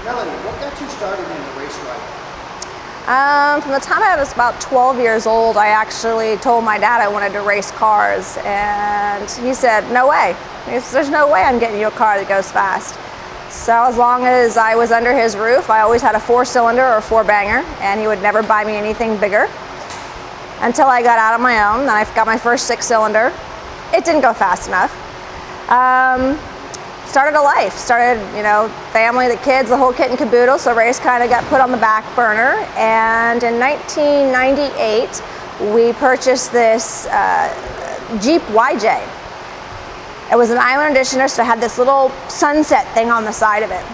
Melanie, what got you started in the race driving? From the time I was about 12 years old, I actually told my dad I wanted to race cars, and he said, no way. He said, there's no way I'm getting you a car that goes fast. So as long as I was under his roof, I always had a 4-cylinder or a 4-banger, and he would never buy me anything bigger until I got out on my own. Then I got my first 6-cylinder. It didn't go fast enough. Started a life, family, the kids, the whole kit and caboodle, so race kind of got put on the back burner. And in 1998, we purchased this Jeep YJ. It was an Island Editioner, so it had this little sunset thing on the side of it.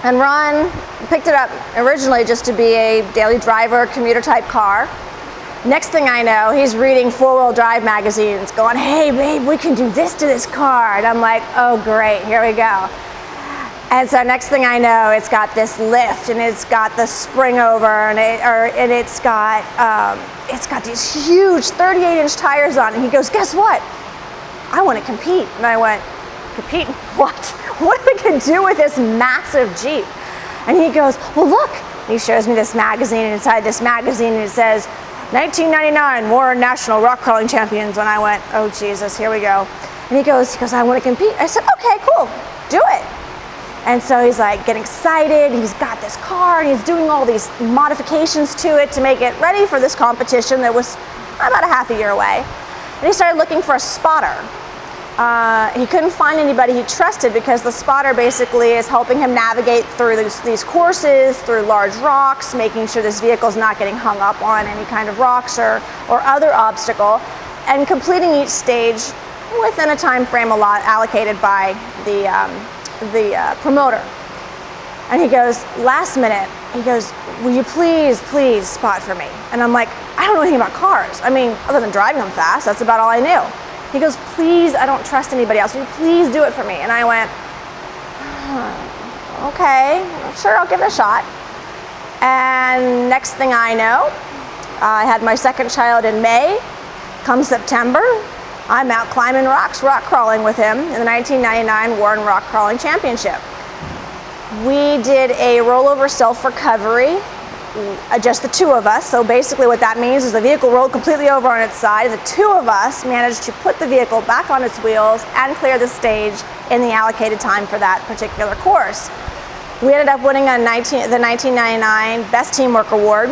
And Ron picked it up originally just to be a daily driver, commuter type car. Next thing I know, he's reading 4-wheel drive magazines going, hey babe, we can do this to this car. And I'm like, oh great, here we go. And so next thing I know, it's got this lift, and it's got the spring over, and it's got these huge 38-inch tires on it. And he goes, guess what? I want to compete. And I went, compete in what? What am I going to do with this massive Jeep? And he goes, well look. And he shows me this magazine, and inside this magazine it says, 1999 Warren National Rock Crawling Champions. And I went, oh Jesus, here we go. And he goes, I want to compete. I said, okay, cool, do it. And so he's like getting excited. He's got this car, and he's doing all these modifications to it to make it ready for this competition that was about a half a year away. And he started looking for a spotter. He couldn't find anybody he trusted, because the spotter basically is helping him navigate through these courses, through large rocks, making sure this vehicle is not getting hung up on any kind of rocks or other obstacle, and completing each stage within a time frame allocated by the promoter. And he goes, last minute, he goes, will you please spot for me? And I'm like, I don't know anything about cars. I mean, other than driving them fast, that's about all I knew. He goes, please, I don't trust anybody else. Will you please do it for me? And I went, okay, sure, I'll give it a shot. And next thing I know, I had my second child in May. Come September, I'm out climbing rocks, rock crawling with him in the 1999 Warren Rock Crawling Championship. We did a rollover self-recovery, just the two of us. So basically what that means is the vehicle rolled completely over on its side. The two of us managed to put the vehicle back on its wheels and clear the stage in the allocated time for that particular course. We ended up winning the 1999 Best Teamwork Award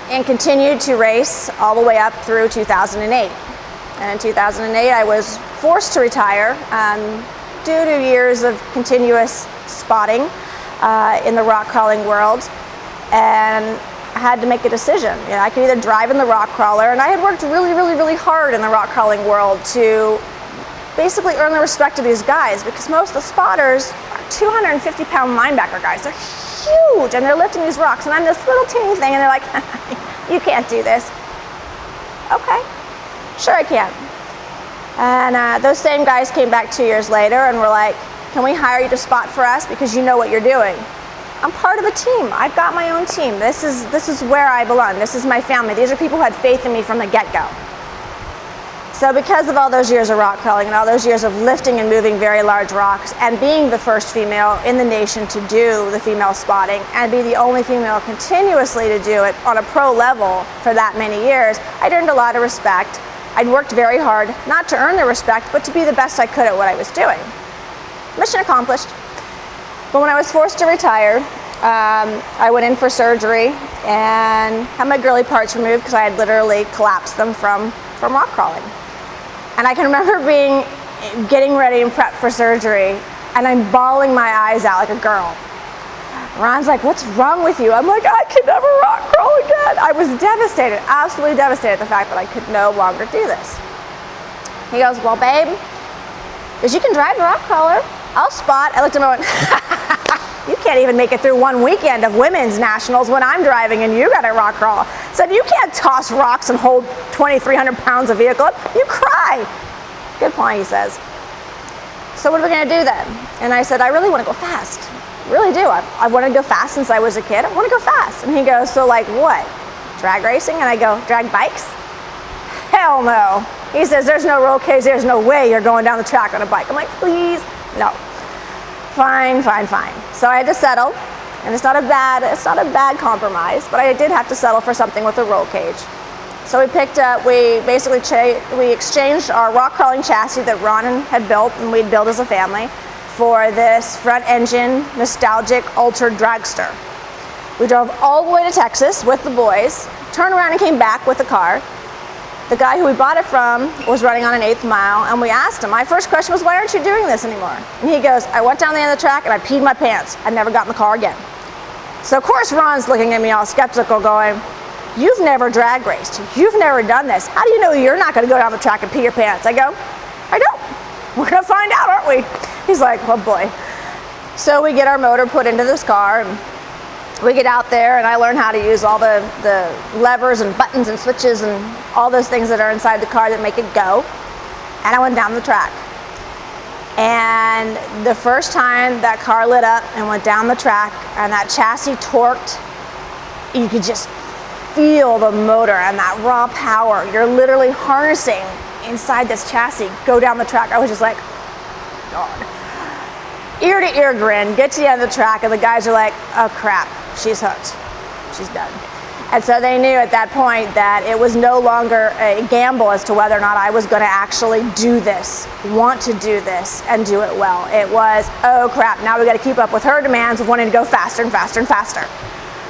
and continued to race all the way up through 2008. And in 2008, I was forced to retire due to years of continuous spotting in the rock crawling world. And I had to make a decision. I could either drive in the rock crawler, and I had worked really hard in the rock crawling world to basically earn the respect of these guys, because most of the spotters are 250-pound linebacker guys. They're huge, and they're lifting these rocks, and I'm this little teeny thing, and they're like, you can't do this. Okay, sure I can. And those same guys came back 2 years later and were like, can we hire you to spot for us, because you know what you're doing? I'm part of a team. I've got my own team. This is where I belong. This is my family. These are people who had faith in me from the get-go. So because of all those years of rock crawling and all those years of lifting and moving very large rocks, and being the first female in the nation to do the female spotting, and be the only female continuously to do it on a pro level for that many years, I'd earned a lot of respect. I'd worked very hard, not to earn the respect, but to be the best I could at what I was doing. Mission accomplished. But when I was forced to retire, I went in for surgery and had my girly parts removed, because I had literally collapsed them from rock crawling. And I can remember getting ready and prepped for surgery, and I'm bawling my eyes out like a girl. Ron's like, what's wrong with you? I'm like, I can never rock crawl again. I was devastated, absolutely devastated at the fact that I could no longer do this. He goes, well, babe, because you can drive the rock crawler, I'll spot. I looked at him and went, you can't even make it through one weekend of women's nationals when I'm driving, and you got to rock crawl. Said, you can't toss rocks and hold 2,300 pounds of vehicle up. You cry. Good point, he says. So what are we going to do then? And I said, I really want to go fast. I really do. I wanted to go fast since I was a kid. I want to go fast. And he goes, so like what? Drag racing? And I go, drag bikes? Hell no. He says, there's no roll cage. There's no way you're going down the track on a bike. I'm like, please, no. fine. So I had to settle, and it's not a bad compromise, but I did have to settle for something with a roll cage. So we exchanged our rock crawling chassis that Ron had built and we'd built as a family for this front engine nostalgic ultra dragster. We drove all the way to Texas with the boys, turned around and came back with the car. The guy who we bought it from was running on an 1/8 mile, and we asked him, my first question was, why aren't you doing this anymore? And he goes, I went down the end of the track and I peed my pants. I never got in the car again. So of course Ron's looking at me all skeptical going, you've never drag raced. You've never done this. How do you know you're not going to go down the track and pee your pants? I go, I don't. We're going to find out, aren't we? He's like, oh boy. So we get our motor put into this car, and we get out there, and I learn how to use all the levers and buttons and switches and all those things that are inside the car that make it go. And I went down the track. And the first time that car lit up and went down the track and that chassis torqued, you could just feel the motor and that raw power. You're literally harnessing inside this chassis, go down the track. I was just like, God. Ear to ear grin, get to the end of the track, and the guys are like, oh crap, she's hooked. She's done. And so they knew at that point that it was no longer a gamble as to whether or not I was going to actually do this, want to do this, and do it well. It was, oh crap, now we got to keep up with her demands of wanting to go faster and faster and faster.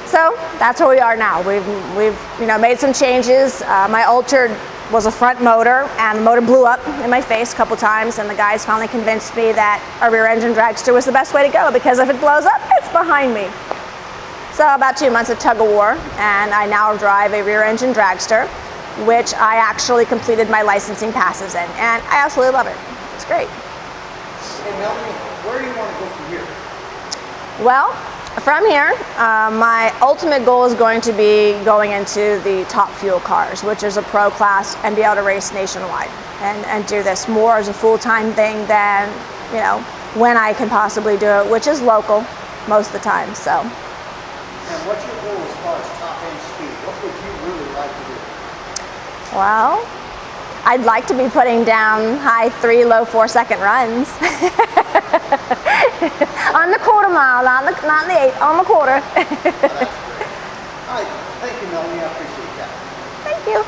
So that's where we are now. We've made some changes. My Ultra was a front motor, and the motor blew up in my face a couple times, and the guys finally convinced me that a rear engine dragster was the best way to go, because if it blows up, it's behind me. So about 2 months of tug of war, and I now drive a rear engine dragster, which I actually completed my licensing passes in, and I absolutely love it. It's great. Hey Melanie, where do you want to go from here? Well, from here, my ultimate goal is going to be going into the top fuel cars, which is a pro class, and be able to race nationwide and do this more as a full-time thing than, when I can possibly do it, which is local most of the time. So. And what's your goal as far as top end speed? What would you really like to do? Well, I'd like to be putting down high 3, low 4-second runs. On the quarter mile, not the 8, on the quarter. Well, that's great. All right, thank you, Melanie. I appreciate that. Thank you.